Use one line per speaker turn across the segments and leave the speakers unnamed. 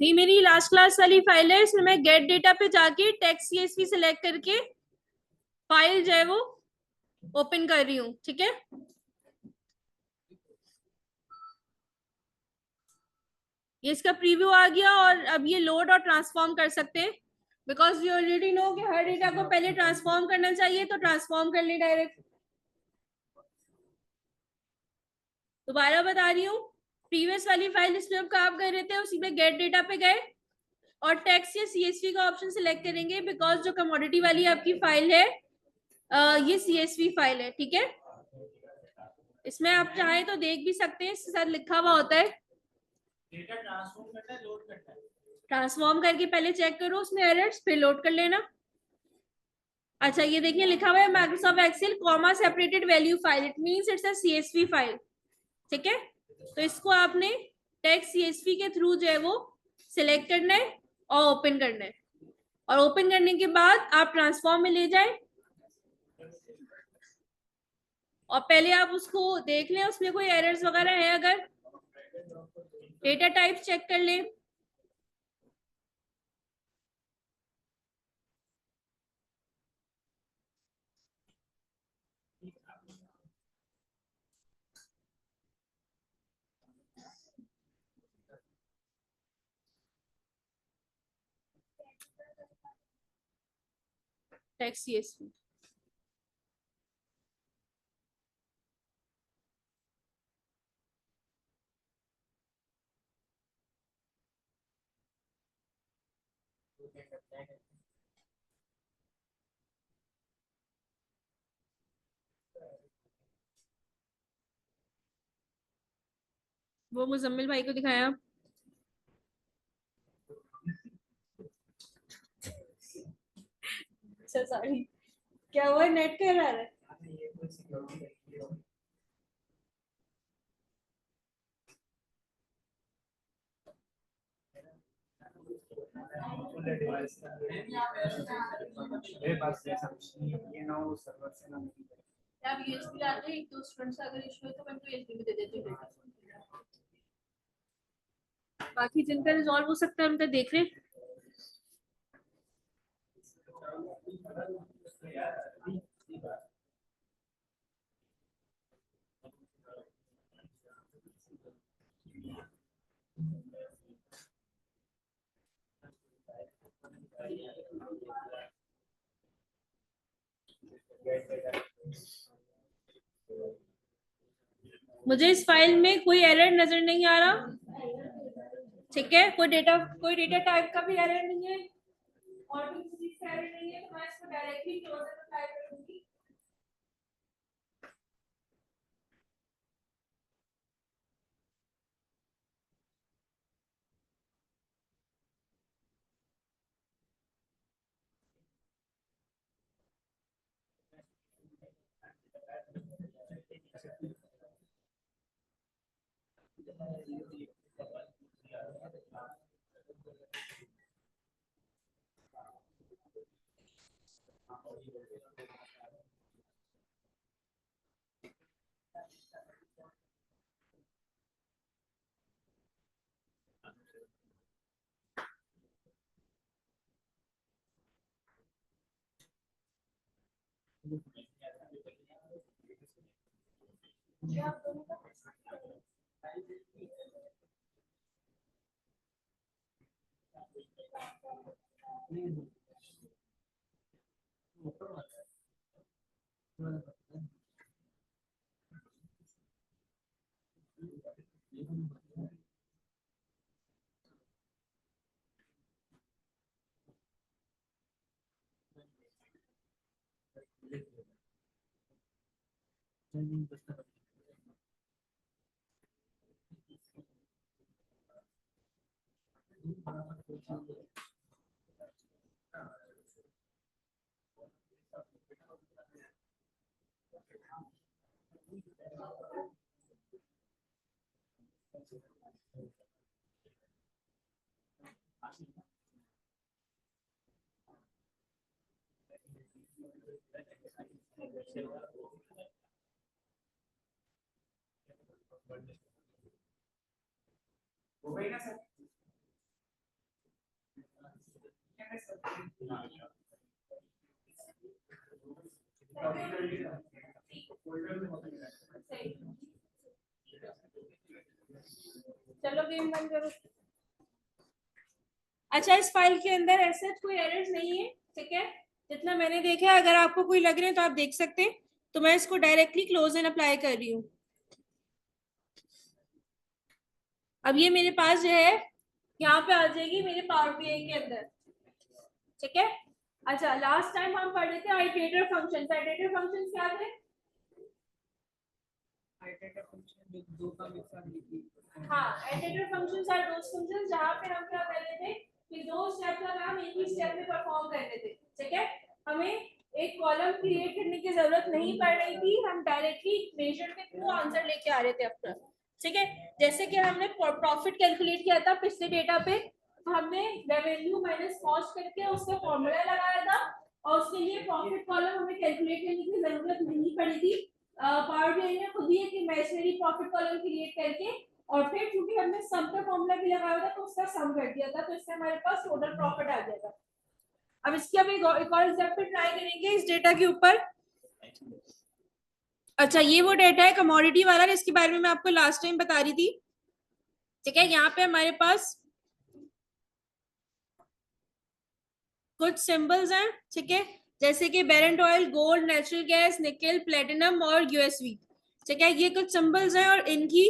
ये मेरी last class वाली फाइल है, इसमें मैं गेट डेटा पे जाके टेक्स्ट सीएसवी सिलेक्ट करके फाइल जो है वो ओपन कर रही हूँ। ठीक है, ये इसका प्रीव्यू आ गया और अब ये लोड और ट्रांसफॉर्म कर सकते हैं, बिकॉज यू ऑलरेडी नो कि हर डेटा को पहले ट्रांसफॉर्म करना चाहिए, तो ट्रांसफॉर्म कर ले डायरेक्ट। दोबारा बता रही हूँ, प्रीवियस वाली फाइल जिसमें हम काम कर रहे थे उसी में गेट डेटा पे गए और टेक्स्ट या सीएसवी का ऑप्शन सिलेक्ट करेंगे, बिकॉज जो कमोडिटी वाली आपकी फाइल है ये सीएसवी फाइल है। ठीक है, इसमें आप चाहे तो देख भी सकते हैं, इसके साथ लिखा हुआ होता है डेटा ट्रांसफॉर्म करना है, लोड करना है। ट्रांसफॉर्म करके पहले चेक करो उसमें एरर्स, फिर लोड कर लेना। अच्छा, ये देखिए लिखा हुआ है Microsoft Excel comma separated value file, it means it's a CSV file. ठीक है, तो इसको आपने टेक्स्ट सीएसवी के थ्रू जो है वो सिलेक्ट करना है और ओपन करना है, और ओपन करने के बाद आप ट्रांसफॉर्म में ले जाए और पहले आप उसको देख लें उसमें कोई एरर्स वगैरह है, अगर डेटा टाइप चेक कर लें। टेक्स्ट सीएसवी वो मुजम्मिल भाई को दिखाया। अच्छा सॉरी, क्या हुआ, नेट कह रहा है? आप यूएसबी डाल दो, एक दो स्टूडेंट्स का अगर इशू है तो मैं तो यूएसबी में दे देती हूँ, बाकी जिनका रिजॉल्व हो सकता है उनका देख रहे। मुझे इस फाइल में कोई एरर नजर नहीं आ रहा। ठीक है, कोई डेटा टाइप का भी एरर नहीं है और भी किसी चीज का एरर नहीं है, तो मैं इसको डायरेक्टली क्लोजर पर अप्लाई करूंगी। चलो गेम बंद करो। अच्छा, इस फाइल के अंदर ऐसे कोई एरर्स नहीं है, ठीक है, जितना मैंने देखा है। अगर आपको कोई लग रहे हैं तो आप देख सकते हैं। तो मैं इसको डायरेक्टली क्लोज एंड अप्लाई कर रही हूँ। अब ये मेरे पास जो है यहाँ पे आ जाएगी मेरे पावर बीआई के अंदर, ठीक है। अच्छा, लास्ट टाइम हम पढ़ रहे थे आइटरेटर फंक्शन। आइटरेटर फंक्शन क्या थे? हाँ, iterator functions are those functions जहाँ पे हम क्या कर रहे थे कि दो स्टेप का काम एक ही स्टेप में परफॉर्म करते थे, ठीक है। हमें एक कॉलम क्रिएट करने की जरूरत नहीं पड़ रही थी, हम डायरेक्टली मेजर के थ्रू आंसर लेके आ रहे थे अपना, ठीक है। जैसे कि हमने प्रॉफिट कैलकुलेट किया था पिछले डेटा पे, तो हमने रेवेन्यू माइनस कॉस्ट करके उसका फॉर्मूला लगाया था और उसके लिए प्रॉफिट कॉलम हमें कैलकुलेट करने की जरूरत नहीं पड़ी थी। पावर बीआई ने खुद ही एक इमेजिनरी प्रॉफिट कॉलम क्रिएट करके और फिर क्योंकि हमने सम का फॉर्मूला भी लगाया था तो उसका सम कर दिया था, तो इससे हमारे पास टोटल प्रॉफिट आ जाएगा। अब इसकी अब एक और एग्जांपल ट्राई करेंगे इस डेटा के ऊपर। अच्छा, ये वो डेटा है कमोडिटी वाला, इसके बारे में मैं आपको लास्ट टाइम बता रही थी, ठीक है। यहाँ पे हमारे पास कुछ सिंबल्स हैं, ठीक है, जैसे कि बेरेंट ऑयल, गोल्ड, नेचुरल गैस, निकल, प्लेटिनम और यूएसवी, ठीक है। ये कुछ सिंबल्स हैं और इनकी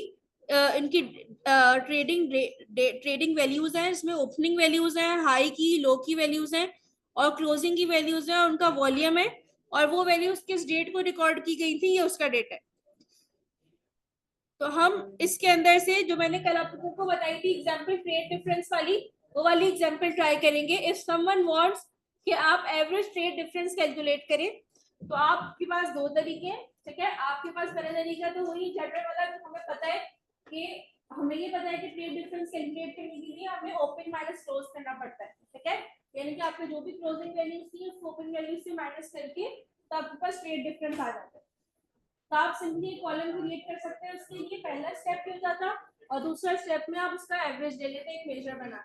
ट्रेडिंग वैल्यूज हैं। इसमें ओपनिंग वैल्यूज हैं, हाई की, लो की वैल्यूज हैं और क्लोजिंग की वैल्यूज हैं, उनका वॉल्यूम है और वो वैल्यूज किस डेट को रिकॉर्ड की गई थी ये उसका डेट है। तो हम इसके अंदर से जो मैंने कल आपको बताई थी एग्जांपल ट्रेड डिफरेंस वाली, वो वाली एग्जांपल ट्राई करेंगे। इफ समवन वांट्स कि आप एवरेज ट्रेड डिफरेंस कैलकुलेट करें तो आपके पास दो तरीके हैं, ठीक है। आपके पास पहला तरीका तो वही जनरल वाला, जो हमें पता है कि हमें ये पता है कि ट्रेड डिफरेंस कैलकुलेट करने के लिए हमें ओपन माइनस क्लोज करना पड़ता है, ठीक है। यानी कि आपके जो भी क्लोजिंग वैल्यूज थी उसको ओपन वैल्यू से माइनस करके तो आपके पास ट्रेड डिफरेंस आ जाता है। तो आप सिंपली कॉलम क्रिएट कर सकते हैं। उसके लिए पहला स्टेप ये होता था और दूसरा स्टेप में आप उसका एवरेज ले लेते हैं एक मेजर बना।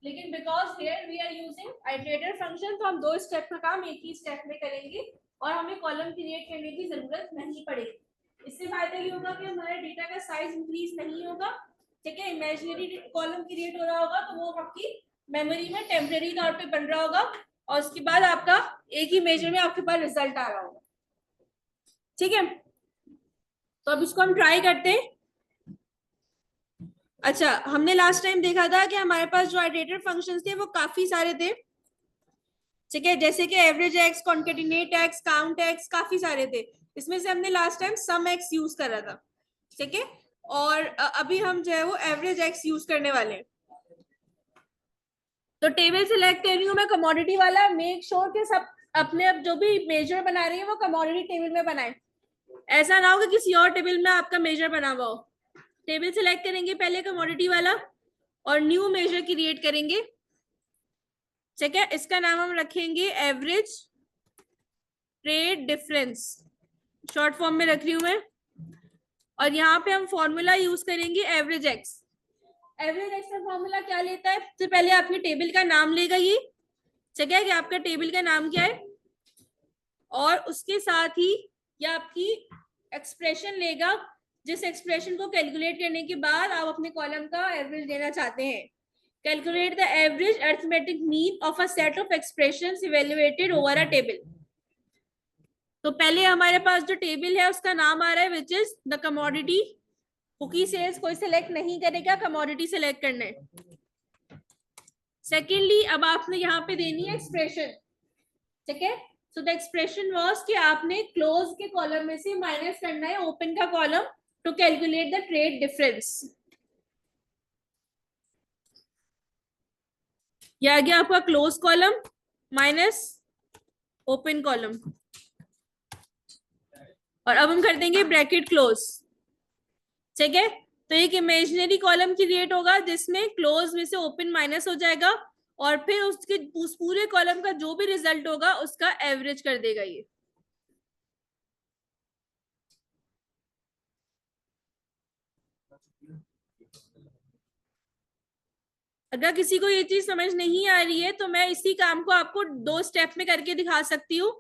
लेकिन because here we are using iterator function तो हम दो स्टेप का काम एक ही स्टेप में करेंगे और हमें कॉलम क्रिएट करने की जरूरत नहीं पड़ेगी। इससे फायदा ये होगा कि हमारे डेटा का साइज इंक्रीज नहीं होगा, ठीक है। इमेजिनरी कॉलम क्रिएट हो रहा होगा तो वो आपकी मेमोरी में टेम्परेरी तौर पे बन रहा होगा और उसके बाद आपका एक ही मेजर में आपके पास रिजल्ट आ रहा होगा, ठीक है। तो अब इसको हम ट्राई करते हैं। अच्छा, हमने लास्ट टाइम देखा था कि हमारे पास जो आइटरेटर फंक्शंस थे वो काफी सारे थे, ठीक है, जैसे कि average x, concatenate x, count x, काफी सारे थे। इसमें से हमने लास्ट टाइम सम एक्स यूज करा था, ठीक है। और अभी हम जो है वो एवरेज एक्स यूज करने वाले हैं। तो टेबल सिलेक्ट कर रही हूँ मैं कमोडिटी वाला। मेक श्योर कि सब अपने अब जो भी मेजर बना रही है वो कमोडिटी टेबल में बनाए, ऐसा ना हो कि किसी और टेबल में आपका मेजर बना हुआ हो। टेबल सिलेक्ट करेंगे पहले कमोडिटी वाला और न्यू मेजर क्रिएट करेंगे, ठीक है। इसका नाम हम रखेंगे average trade difference, short form में रख रही हूं मैं। और यहाँ पे हम फॉर्मूला यूज करेंगे एवरेज एक्स। एवरेज एक्स का फॉर्मूला क्या लेता है? सबसे पहले आपके टेबल का नाम लेगा ये, ठीक है, कि आपका टेबल का नाम क्या है, और उसके साथ ही ये आपकी एक्सप्रेशन लेगा जिस एक्सप्रेशन को कैलकुलेट करने के बाद आप अपने कॉलम का एवरेज लेना चाहते हैं। Calculate the average arithmetic mean of a set of expressions evaluated over a table. तो पहले हमारे पास जो टेबल है उसका नाम आ रहा है which is the commodity. Cookie sales कोई सिलेक्ट नहीं करेगा, कमोडिटी सिलेक्ट करना है। सेकेंडली अब आपने यहाँ पे देनी है एक्सप्रेशन, ठीक है। सो द एक्सप्रेशन वाज कि आपने क्लोज के कॉलम में से माइनस करना है ओपन का column to calculate the trade difference. ये आ गया आपका close column minus open column, और अब हम कर देंगे ब्रैकेट क्लोज। ठीक है, तो एक इमेजिनरी कॉलम क्रिएट होगा जिसमें क्लोज में से ओपन माइनस हो जाएगा, और फिर उसके उस पूरे कॉलम का जो भी रिजल्ट होगा उसका एवरेज कर देगा ये। अगर किसी को ये चीज समझ नहीं आ रही है तो मैं इसी काम को आपको 2 स्टेप में करके दिखा सकती हूँ।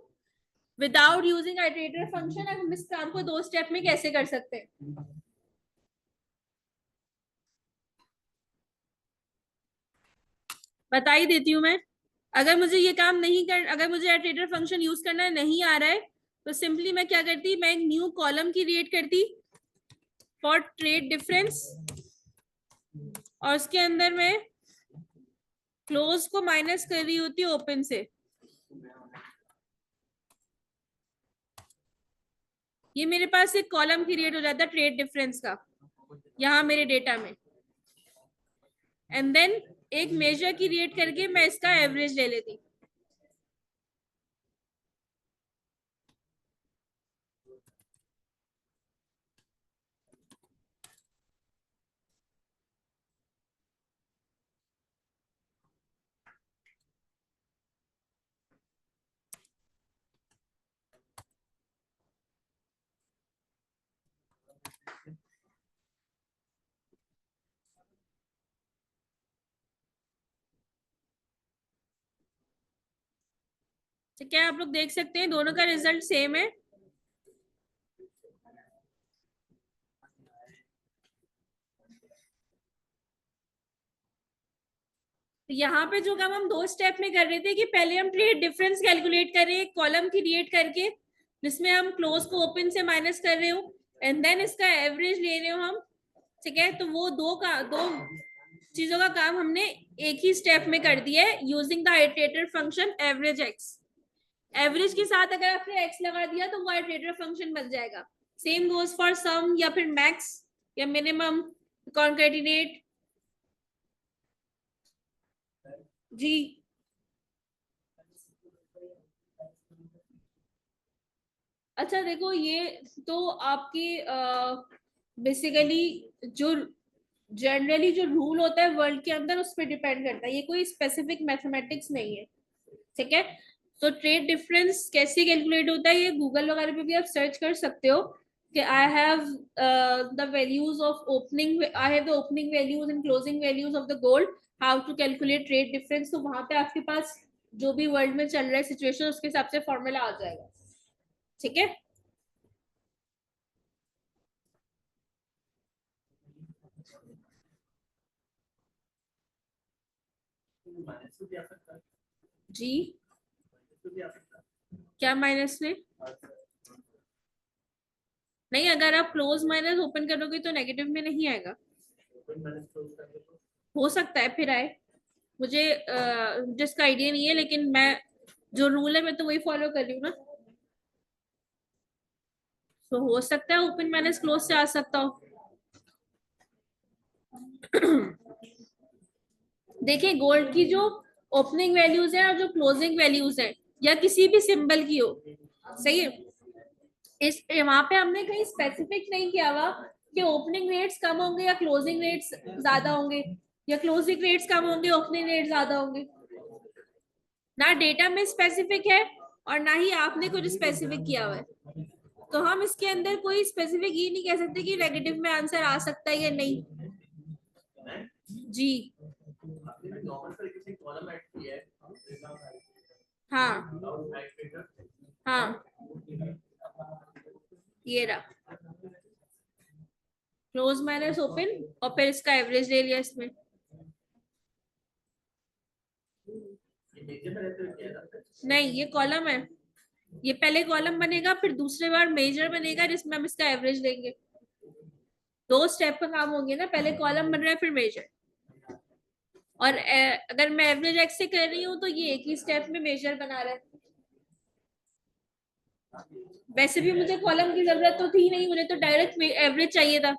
विदाउट यूजिंग आइटरेटर फंक्शन हम इस काम को 2 स्टेप में कैसे कर सकते हैं, बता ही देती हूँ मैं। अगर मुझे ये काम नहीं कर, अगर मुझे आइटरेटर फंक्शन यूज करना नहीं आ रहा है तो सिंपली मैं क्या करती, मैं एक न्यू कॉलम क्रिएट करती फॉर ट्रेड डिफरेंस, और उसके अंदर मैं क्लोज को माइनस कर रही होती ओपन से। ये मेरे पास एक कॉलम क्रिएट हो जाता है ट्रेड डिफरेंस का यहाँ मेरे डेटा में, एंड देन एक मेजर क्रिएट करके मैं इसका एवरेज ले लेती। तो क्या आप लोग देख सकते हैं दोनों का रिजल्ट सेम है। तो यहाँ पे जो काम हम 2 स्टेप में कर रहे थे कि पहले हम ट्रेड डिफरेंस कैलकुलेट कर रहे हैं कॉलम क्रिएट करके जिसमें हम क्लोज को ओपन से माइनस कर रहे हो, एंड देन इसका एवरेज ले रहे हो हम। ठीक है, तो वो दो चीजों का काम हमने एक ही स्टेप में कर दिया है using the iterator function average x. Average के साथ अगर आपने एक्स लगा दिया तो वो आइटरेटर फंक्शन बन जाएगा। सेम गोज फॉर सम या फिर मैक्स या मिनिमम कॉन्केटिनेट। जी अच्छा देखो, ये तो आपकी बेसिकली जो जनरली जो रूल होता है वर्ल्ड के अंदर उस पर डिपेंड करता है, ये कोई स्पेसिफिक मैथमेटिक्स नहीं है। ठीक है, तो ट्रेड डिफरेंस कैसे कैलकुलेट होता है ये गूगल वगैरह पे भी आप सर्च कर सकते हो कि I have the values of opening, I have the opening values and closing values of the gold, how to calculate trade difference. तो वहां पे आपके पास जो भी वर्ल्ड में चल रहा है सिचुएशन उसके हिसाब से फॉर्मूला आ जाएगा। ठीक है, जी क्या माइनस में? नहीं, अगर आप क्लोज माइनस ओपन करोगे तो नेगेटिव में नहीं आएगा। हो सकता है फिर आए, मुझे जिसका आइडिया नहीं है, लेकिन मैं जो रूल है मैं तो वही फॉलो कर रही हूँ ना। तो हो सकता है ओपन माइनस क्लोज से आ सकता हो। देखिए, गोल्ड की जो ओपनिंग वैल्यूज है और जो क्लोजिंग वैल्यूज है या किसी भी सिंबल की हो, सही है, इस वहां पे हमने कहीं स्पेसिफिक नहीं किया हुआ कि ओपनिंग रेट्स कम होंगे या क्लोजिंग रेट्स ज्यादा होंगे, या क्लोजिंग रेट्स कम होंगे ओपनिंग रेट ज्यादा होंगे। ना डेटा में स्पेसिफिक है और ना ही आपने कुछ स्पेसिफिक किया हुआ है। तो हम इसके अंदर कोई स्पेसिफिक ये नहीं कह सकते कि नेगेटिव में आंसर आ सकता है या नहीं। जी हाँ हाँ, ये रहा क्लोज माइनस ओपन, और फिर इसका एवरेज ले लिया इसमें। नहीं, ये कॉलम है, ये पहले कॉलम बनेगा फिर दूसरे बार मेजर बनेगा जिसमें हम इसका एवरेज लेंगे। 2 स्टेप का काम होंगे ना, पहले कॉलम बन रहा है फिर मेजर। और अगर मैं एवरेज एक्स से कर रही हूँ तो ये एक ही स्टेप में मेजर बना रहा है। वैसे भी मुझे कॉलम की जरूरत तो थी नहीं, मुझे तो डायरेक्ट एवरेज चाहिए था।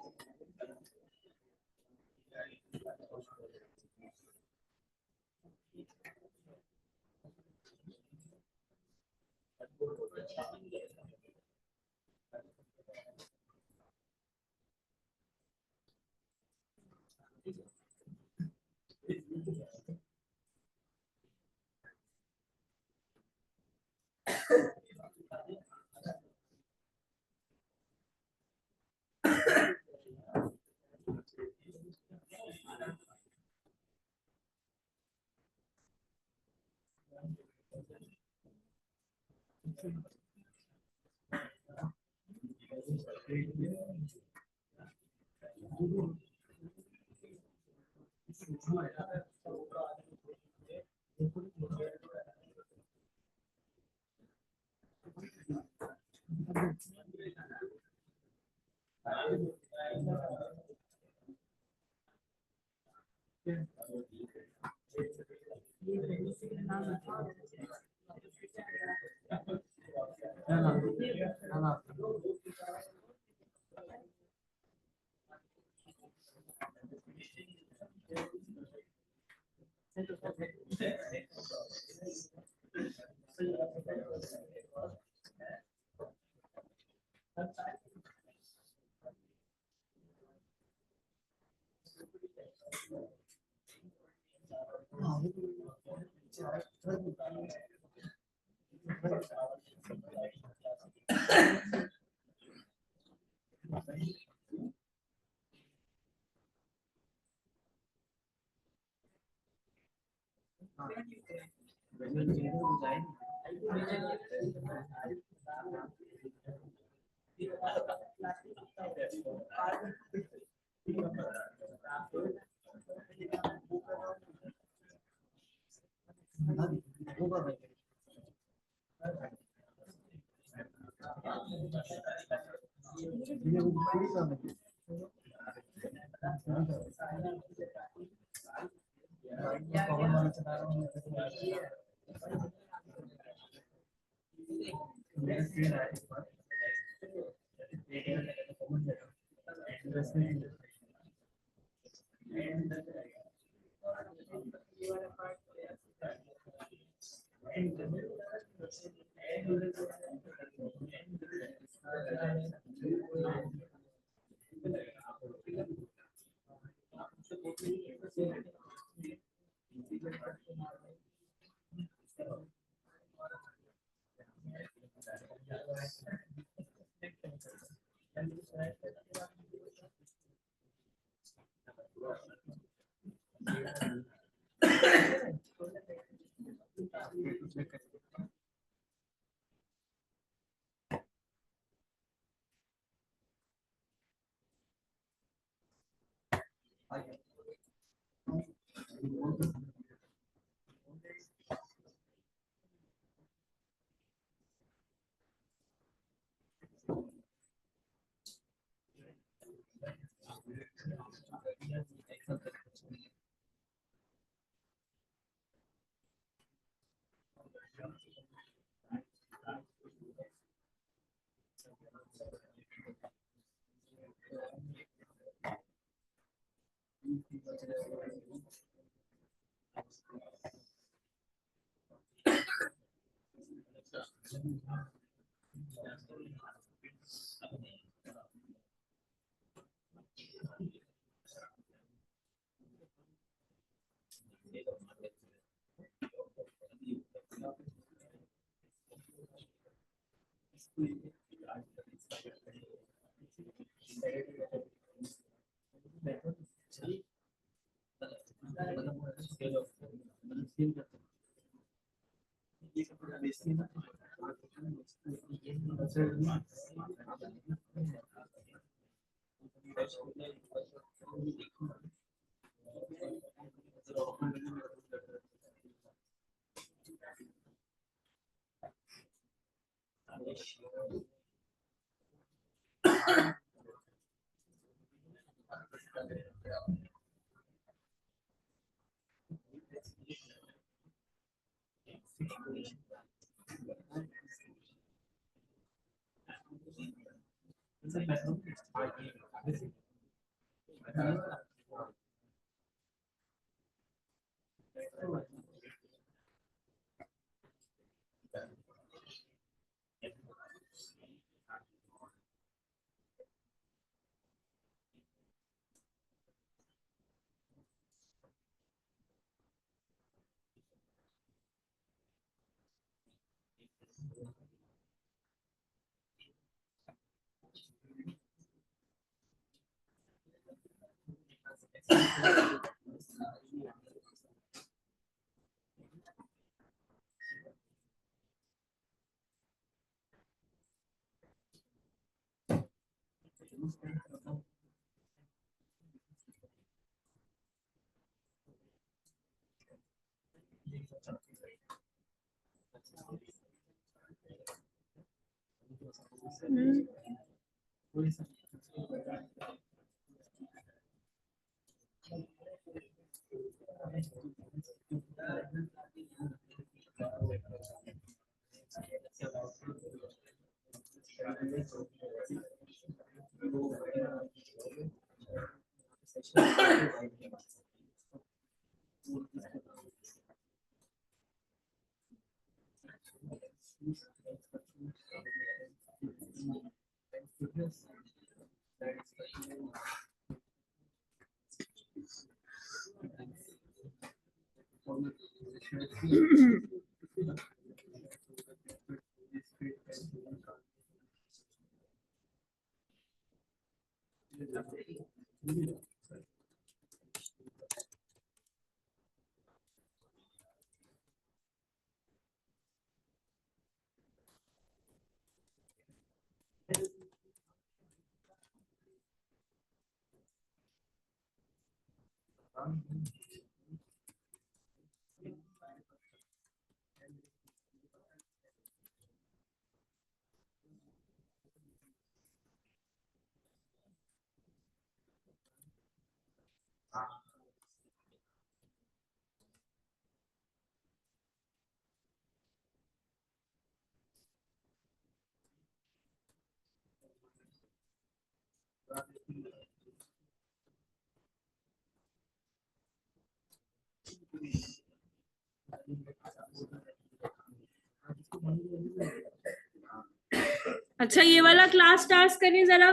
अच्छा, ये वाला क्लास टास्क करें जरा।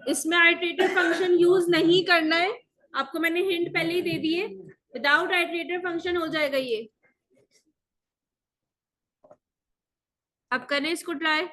इसमें आइटरेटिव फंक्शन यूज नहीं करना है, आपको मैंने हिंट पहले ही दे दिए। विदाउट आइटरेटिव फंक्शन हो जाएगा ये। आप करें इसको ट्राई।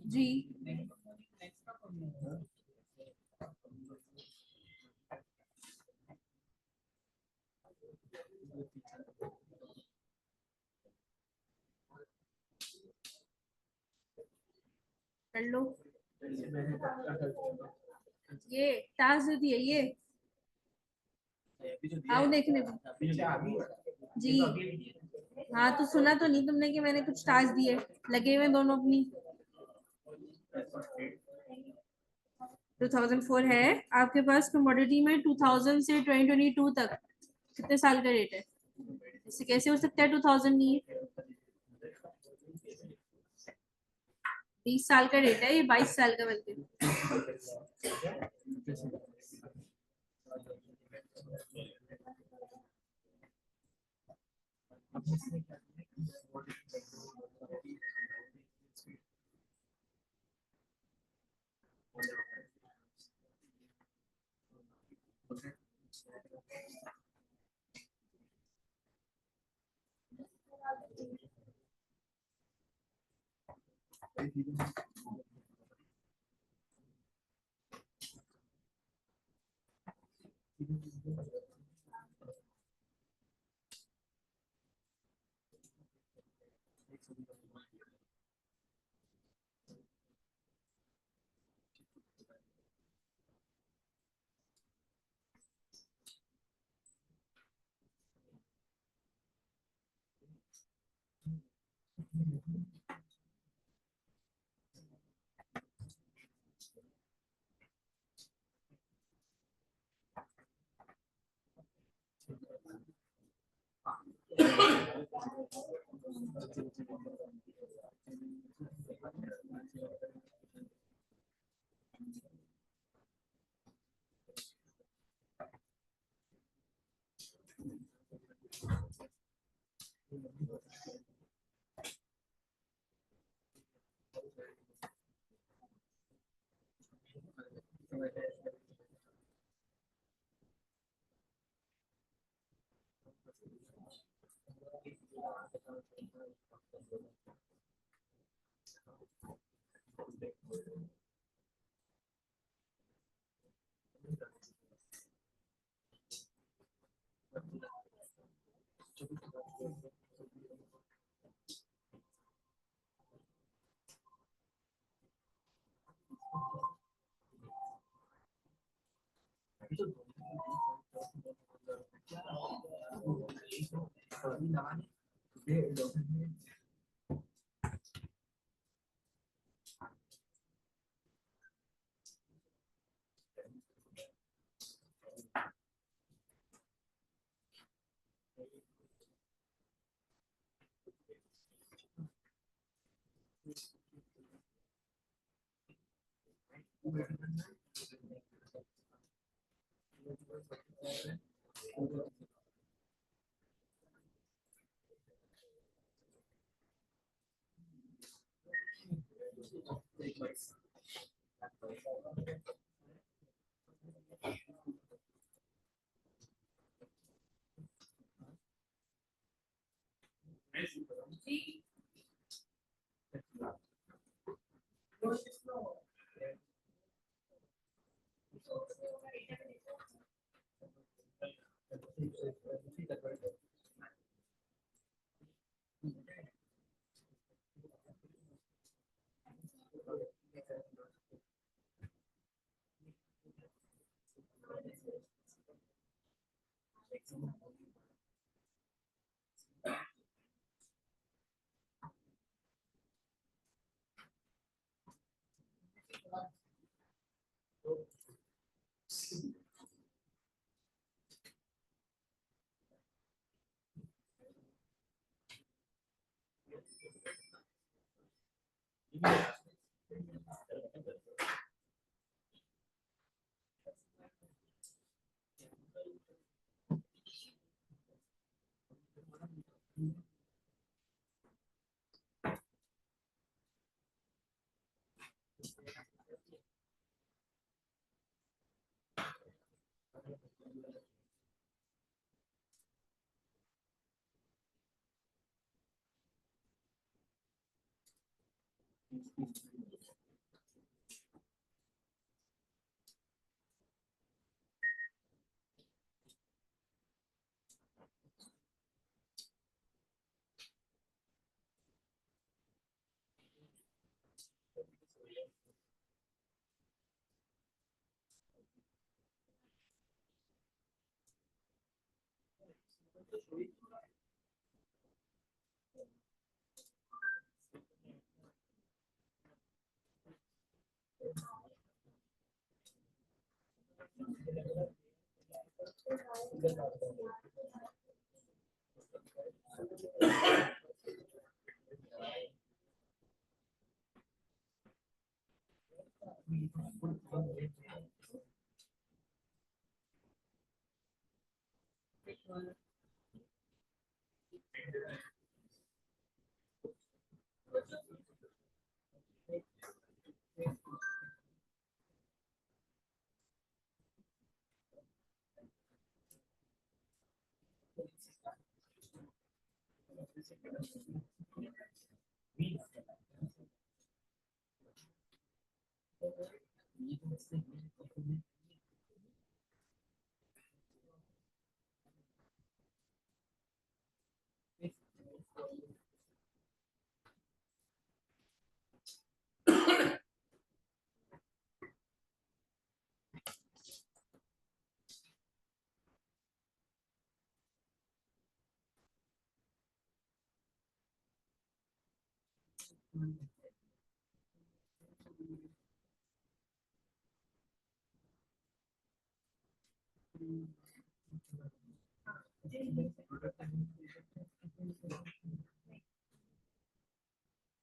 जी कर लो। ये टास्क दे दिए ये, आओ देखने को। जी हाँ, तो सुना तो नहीं तुमने कि मैंने कुछ टास्क दिए, लगे हुए दोनों अपनी। 2004 है आपके पास कमोडिटी में। 2000 से 2022 तक कितने साल का रेट है? इससे कैसे हो सकता है 2000 नहीं है? 20 साल का डेटा है, ये 22 साल का बनते हैं।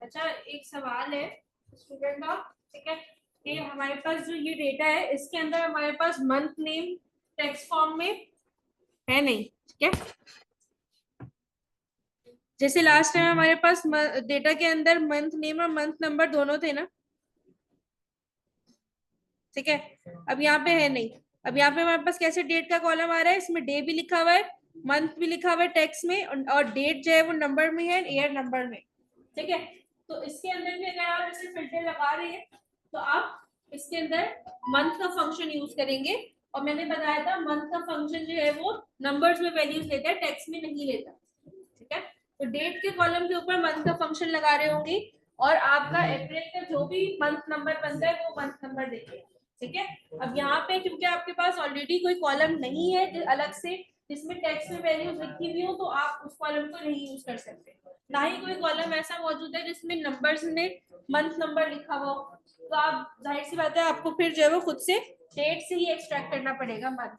अच्छा, एक सवाल है स्टूडेंट का, ठीक है, कि हमारे पास जो ये डेटा है इसके अंदर हमारे पास मंथ नेम टेक्स्ट फॉर्म में है नहीं, ठीक है। जैसे लास्ट टाइम हमारे पास डेटा के अंदर मंथ नेम और मंथ नंबर दोनों थे ना, ठीक है। अब यहाँ पे है नहीं। अब यहाँ पे हमारे पास कैसे डेट का कॉलम आ रहा है, इसमें डे भी लिखा हुआ है, मंथ भी लिखा हुआ है टेक्स्ट में, और डेट जो है वो नंबर में है, ईयर नंबर में, ठीक है। तो इसके अंदर भी अगर आप इसे फिल्टर लगा रहे हैं तो आप इसके अंदर मंथ का फंक्शन यूज करेंगे, और मैंने बताया था मंथ का फंक्शन जो है वो नंबर्स में वैल्यूज लेता है, टेक्स्ट में नहीं लेता, ठीक है। तो डेट के कॉलम के ऊपर मंथ का फंक्शन लगा रहे होंगे, और आपका अप्रैल का जो भी मंथ नंबर बनता है वो मंथ नंबर देंगे, ठीक है। अब यहाँ पे क्योंकि आपके पास ऑलरेडी कोई कॉलम नहीं है अलग से जिसमें टेक्स्ट में वैल्यूज लिखी हुई हो, तो आप उस कॉलम को नहीं यूज कर सकते। ना ही कोई कॉलम ऐसा मौजूद है जिसमें नंबर्स ने मंथ नंबर लिखा हुआ हो, तो आप जाहिर सी बात है आपको फिर जो है वो खुद से डेट से ही एक्सट्रैक्ट करना पड़ेगा मंथ।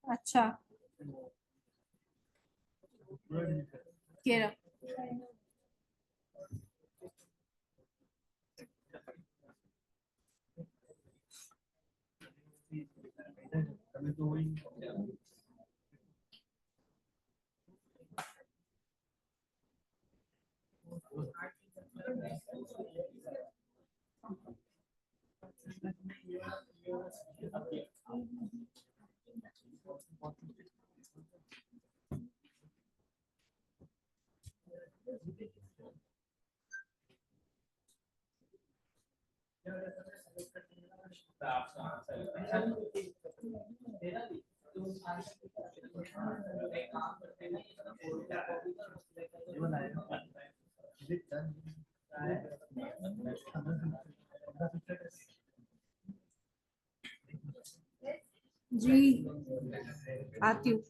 अच्छा केरा जी आती हूँ।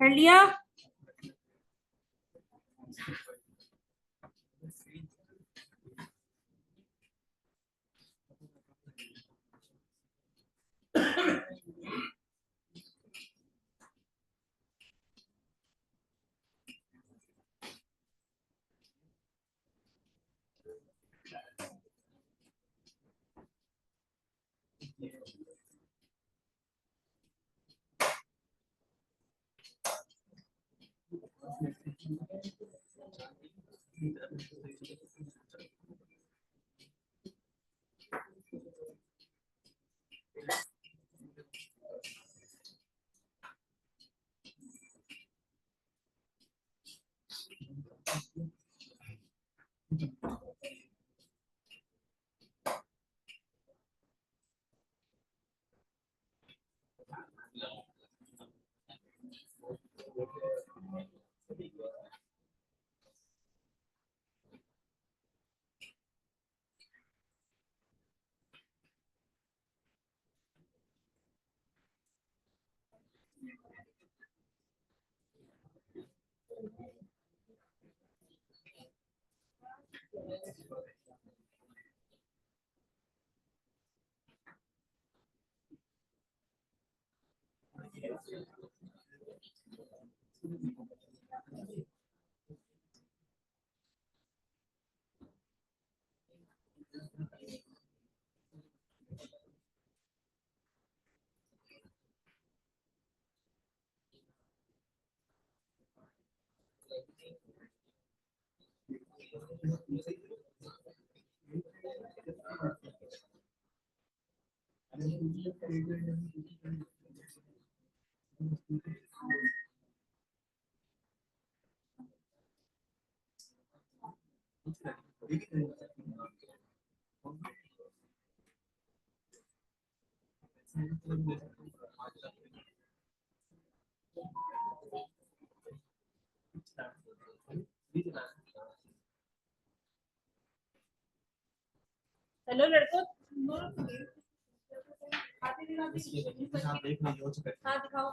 कर लिया? हेलो लड़कों, हाँ दिखाओ।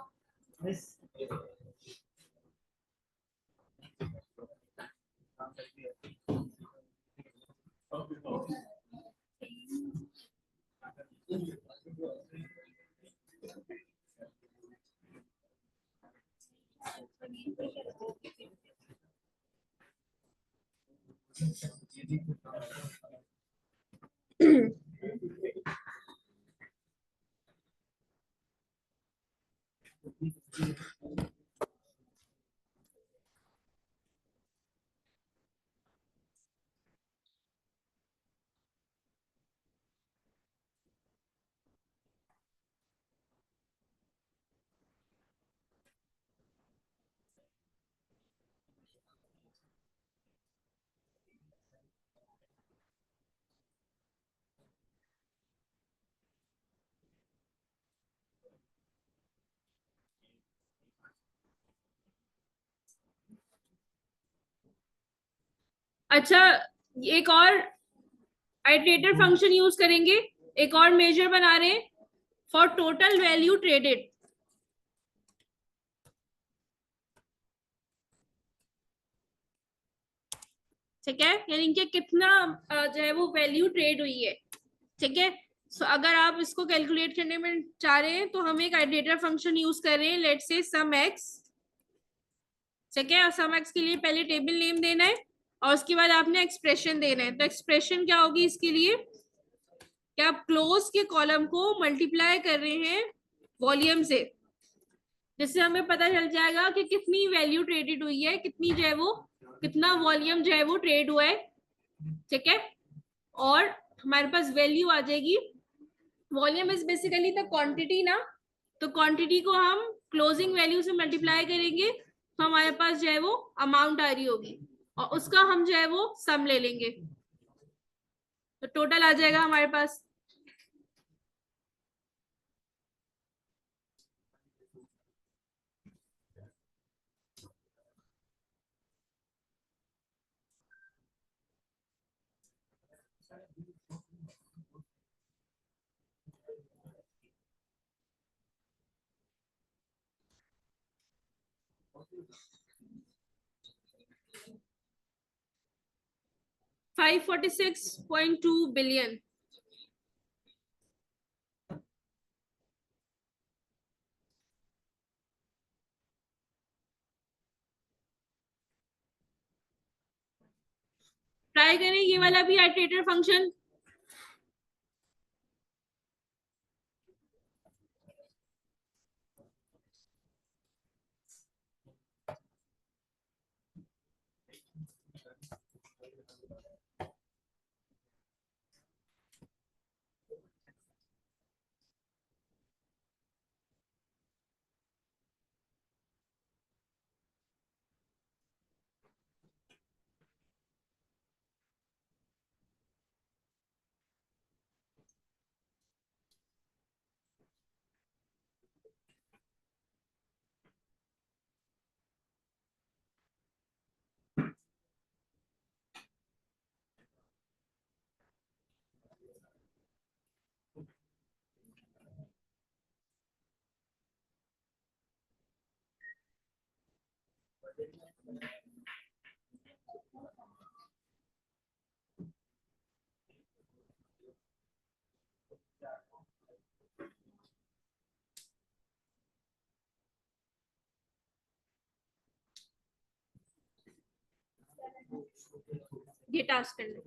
अच्छा, एक और आइटरेटर फंक्शन यूज करेंगे, एक और मेजर बना रहे हैं फॉर टोटल वैल्यू ट्रेडेड। ठीक है, यानी कि कितना जो है वो वैल्यू ट्रेड हुई है। ठीक है, सो अगर आप इसको कैलकुलेट करने में चाह रहे हैं तो हम एक आइटरेटर फंक्शन यूज कर रहे हैं, लेट्स से सम एक्स। ठीक है, और सम एक्स के लिए पहले टेबल नेम देना है और उसके बाद आपने एक्सप्रेशन देना है। तो एक्सप्रेशन क्या होगी इसके लिए कि आप क्लोज के कॉलम को मल्टीप्लाई कर रहे हैं वॉल्यूम से, जिससे हमें पता चल जाएगा कि कितनी वैल्यू ट्रेडेड हुई है, कितनी जो है वो, कितना वॉल्यूम जो है वो ट्रेड हुआ है। ठीक है, और हमारे पास वैल्यू आ जाएगी। Volume is basically the quantity ना, तो क्वांटिटी को हम क्लोजिंग वैल्यू से मल्टीप्लाई करेंगे तो हमारे पास जो है वो अमाउंट आ रही होगी और उसका हम जो है वो सम ले लेंगे, तो टोटल आ जाएगा हमारे पास। $546.2 billion। ट्राई करें ये वाला भी आइटरेटर फंक्शन। ये टास्क कर लो।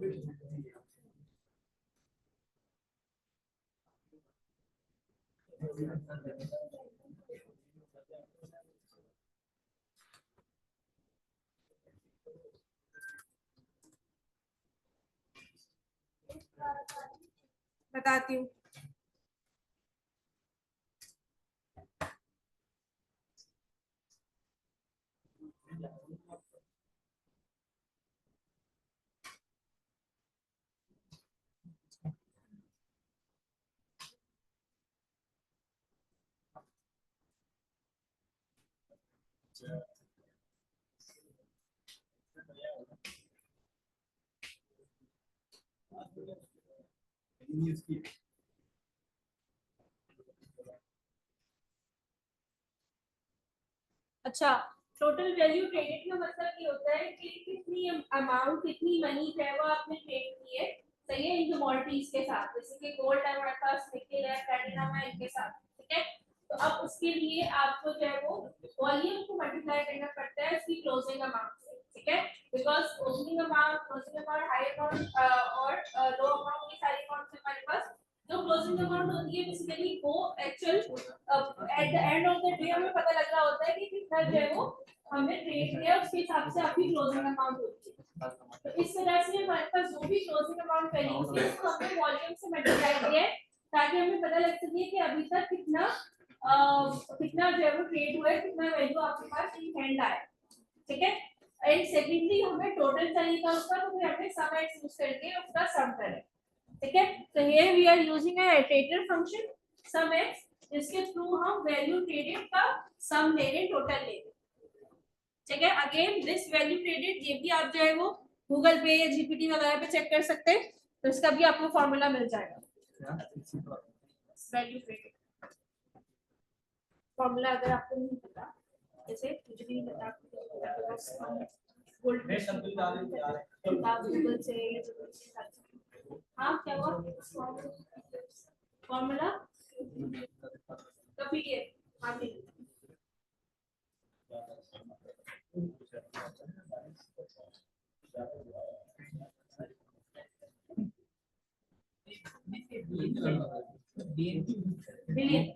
बताती हूँ। अच्छा, टोटल वैल्यू ट्रेडेड का मतलब ये होता है कि कितनी अमाउंट, कितनी मनी है वो आपने ट्रेड की है, सही है, इन कमोडिटीज के साथ, जैसे कि गोल्ड है हमारे पास, निकेल है, प्लैटिनम है, इनके साथ, ठीक है। तो अब उसके लिए आपको जो है वो वॉल्यूम को मल्टीप्लाई करना पड़ता है उसकी क्लोजिंग अमाउंट से, ठीक है, because opening amount, closing amount, high amount और लो अमाउंट, ये सारी अमाउंट हमारे पास जो क्लोजिंग अमाउंट होती है बेसिकली वो actual at the end of the day हमें पता लग रहा होता है कि कितना जो है वो हमने ट्रेड किया, उसके हिसाब से आपकी क्लोजिंग अमाउंट होती है। तो इस तरह से हमारे पास जो भी क्लोजिंग अमाउंट वैल्यूज है उसको हमने वॉल्यूम से मल्टीप्लाई किया है ताकि हमें पता लग सके कि अभी तक कितना कितना जो है वो ट्रेड हुआ है, कितना वैल्यू आपके पास इन हैंड आया, ठीक है। एंड सेकेंडली हमें टोटल चाहिए था उसका, तो फिर हमने सम एक्स यूज करके उसका सम करें, ठीक है। तो here we are using a iterative function sum X, जिसके थ्रू हम वैल्यू ट्रेडेड का सम ले रहे, टोटल ले रहे, ठीक है। अगेन दिस वैल्यू ट्रेडेड, ये भी आप जो है वो गूगल पे या जीपीटी वगैरह पे चेक कर सकते हैं, तो इसका भी आपको फॉर्मूला मिल जाएगा। वैल्यू ट्रेडेड फॉर्मूला अगर आपको नहीं पता, जैसे मुझे भी नहीं पता, गोल्ड गूगल से, हाँ क्या हुआ फॉर्मूला का पीडीएफ, हाँ जी बिलियन।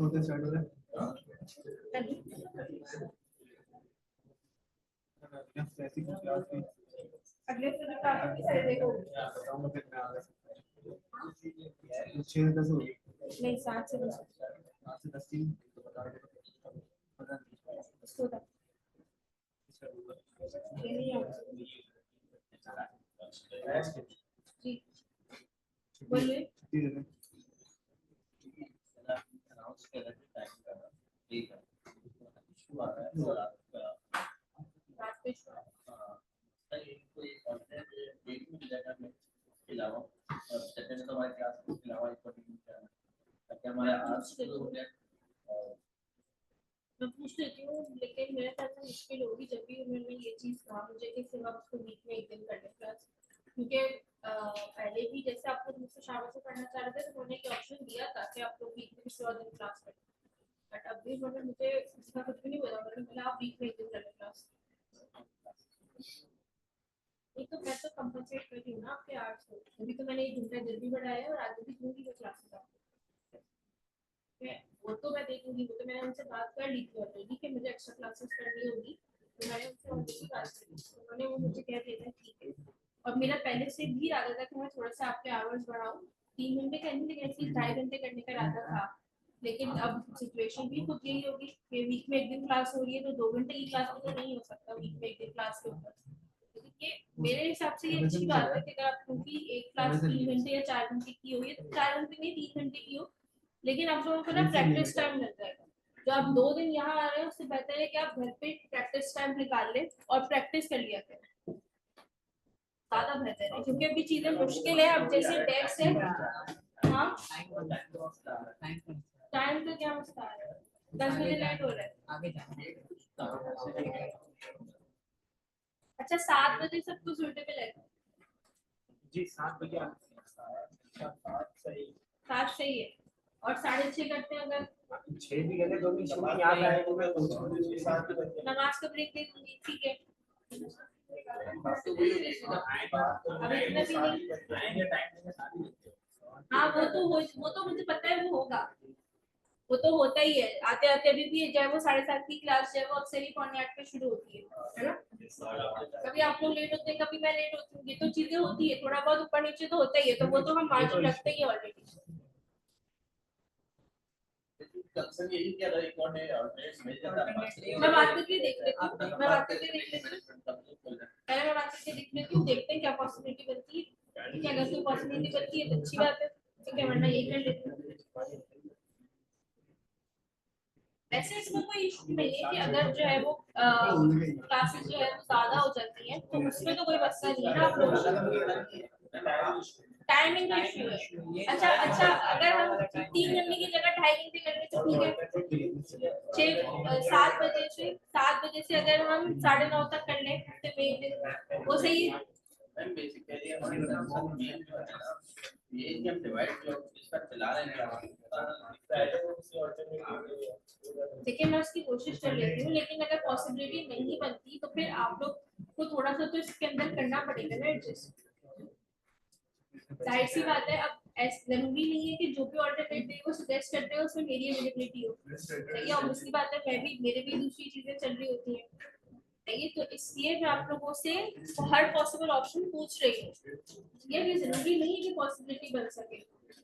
होते स्टार्ट हो रहा है ऐसी कुछ क्लास में
अगले से जो क्लास की साइड देखो,
बताऊंगा फिर मैं आ रहा 6 से 10 हो गई,
नहीं 7 से 10
7 से 10 तीन तो बता दो
इसको तक ये नहीं है जी, बोलिए। बात पे मैं पूछ लेती हूँ, लेकिन मेरे साथ में मुश्किल होगी जब भी उन्होंने ये चीज कहा मुझे कि सिर्फ आप उसको वीक में एक दिन करने क्लास, क्योंकि पहले भी जैसे आप लोग मुझसे शाम से पढ़ना चाह रहे थे तो उन्होंने एक ऑप्शन दिया था कि आप लोग वीक में किसी और दिन क्लास करें, बट अब भी उन्होंने मुझे इसका कुछ भी नहीं बोला, उन्होंने बोला आप वीक में एक दिन करने क्लास। नहीं तो मैं तो कंपनसेट कर रही हूँ ना आपके आर्ट्स को, अभी तो मैंने 1 घंटा जल्दी बढ़ाया है और आगे भी दूंगी वो क्लासेस आपको, वो तो मैं देखूंगी, वो तो मैंने उनसे बात कर ली थी ऑलरेडी कि मुझे एक्स्ट्रा क्लासेस करनी होगी, तो मैंने उनसे ऑलरेडी बात कर ली, उन्होंने वो मुझे कह दिया था ठीक है, और मेरा पहले से भी इरादा था कि मैं थोड़ा सा आपके आवर्स बढ़ाऊं, 3 घंटे करने लगे, ऐसे 2.5 घंटे करने का इरादा था, लेकिन अब सिचुएशन भी खुद यही होगी कि वीक में एक दिन क्लास हो रही है तो 2 घंटे की क्लास में तो नहीं हो सकता वीक में एक दिन क्लास के ऊपर। ये मेरे हिसाब से ये अच्छी बात है कि अगर आप क्योंकि एक क्लास 3 घंटे या 4 घंटे की हो, ये 4 घंटे नहीं 3 घंटे की हो, लेकिन आप लोगों को ना प्रैक्टिस टाइम मिल जाएगा। जो आप 2 दिन यहाँ आ रहे हैं उससे बेहतर है कि आप घर पे प्रैक्टिस टाइम निकाल लें और प्रैक्टिस कर लिया करें, ज्यादा बेहतर है, क्योंकि अभी चीजें मुश्किल है। अब जैसे टैक्स है, हाँ टाइम तो क्या मसला है, 10 बजे लेट हो रहा है आगे जाना। अच्छा 7 बजे सब कुछ सूटेबल है
जी 7 बजे
7 सही है, और 6:30 करते हैं अगर
6 भी गए तो भी शुरू यहाँ पे आए तो मैं पूछूं
नमाज का ब्रेक दे दूंगी, ठीक है अभी इतना भी नहीं। हाँ वो तो मुझे पता है वो होगा, वो तो होता ही है, आते आते अभी भी चाहे वो 7:30 की क्लास चाहे वो अक्सर ही 7:45 पे शुरू होती है ना। कभी आप लोग लेट होते हैं, कभी मैं लेट होती हूँ, ये तो चीजें होती है, थोड़ा बहुत ऊपर नीचे तो होता ही है, तो वो तो हम मार्जिन रखते ही ऑलरेडी। मैं बात करके देख लेती हूँ, मैं बात करके देख लेती हूँ, पहले मैं बात करके देख लेती हूँ, देखते हैं क्या पॉसिबिलिटी बनती है, ठीक है अगर कोई पॉसिबिलिटी बनती है तो अच्छी बात है, ठीक है वरना यही कर लेती हूँ। वैसे इसमें कोई इशू नहीं है कि अगर जो है वो क्लासेस जो है वो ज्यादा हो जाती है तो उसमें तो कोई मसला नहीं है ना आप लोग, टाइमिंग का इशू है। अच्छा अगर हम 3 घंटे की जगह 2.5 घंटे कर लें तो ठीक है, 7 बजे से अगर हम 9:30 तक कर लें हफ्ते में एक दिन, वो सही है। ये कि हम डिवाइड जो इसका चला रहे हैं, देखिए मैं उसकी कोशिश कर लेती हूँ, लेकिन अगर पॉसिबिलिटी नहीं बनती तो फिर आप लोग को थोड़ा सा तो इसके अंदर करना पड़ेगा ना एडजस्ट, जाहिर सी बात है। अब ऐसा जरूरी नहीं है कि जो भी ऑल्टरनेट डे वो सजेस्ट करते हैं उसमें मेरी अवेलेबिलिटी हो, सही है ऑब्वियसली बात है, मेरे भी दूसरी चीजें चल रही होती हैं, सही है, तो इसलिए मैं आप लोगों से हर पॉसिबल ऑप्शन पूछ रही हूँ, ये जरूरी नहीं है कि पॉसिबिलिटी बन सके,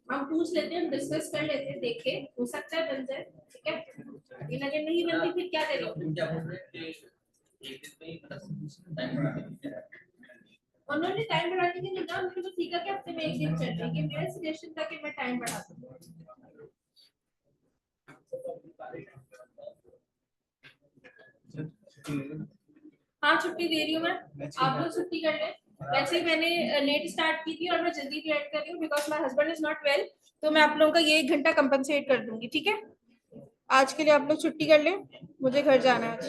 हम पूछ लेते हैं, हम डिस्कस कर लेते हैं, देख के हो सकता है बन जाए, ठीक है, लेकिन अगर नहीं बनती फिर क्या करेंगे। उन्होंने टाइम बढ़ाने के लिए कहा, उन्होंने तो ठीक है कि हफ्ते में एक दिन चल रही है, मेरा सजेशन था कि मैं टाइम बढ़ा दूं। हाँ छुट्टी दे रही हूँ मैं, आप लोग छुट्टी कर लें, वैसे ही मैंने लेट स्टार्ट की थी और मैं जल्दी भी एड कर रही हूँ because my husband is not well, तो मैं आप लोगों का ये 1 घंटा कंपनसेट कर दूंगी, ठीक है। आज के लिए आप लोग छुट्टी कर लें, मुझे घर जाना है आज।